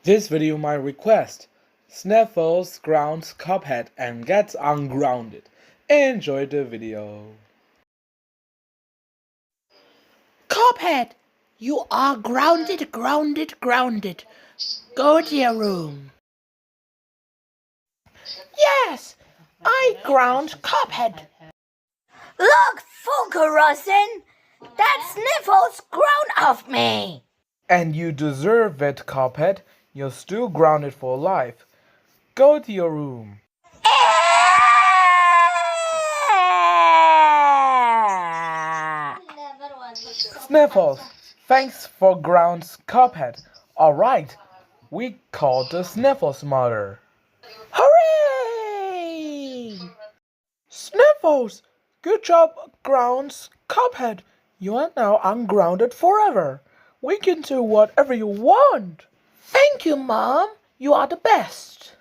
This video my request. Sniffles grounds Cuphead and gets ungrounded. Enjoy the video. Cuphead, you are grounded. Go to your room. Yes, I ground Cuphead. Look, Funkerossen! That Sniffles ground off me! And you deserve it, Cuphead. You're still grounded for life. Go to your room. Sniffles, thanks for grounds Cuphead. Alright, we called the Sniffles mother. Hooray! Sniffles, good job grounds Cuphead. You are now ungrounded forever. We can do whatever you want. Thank you, Mom. You are the best.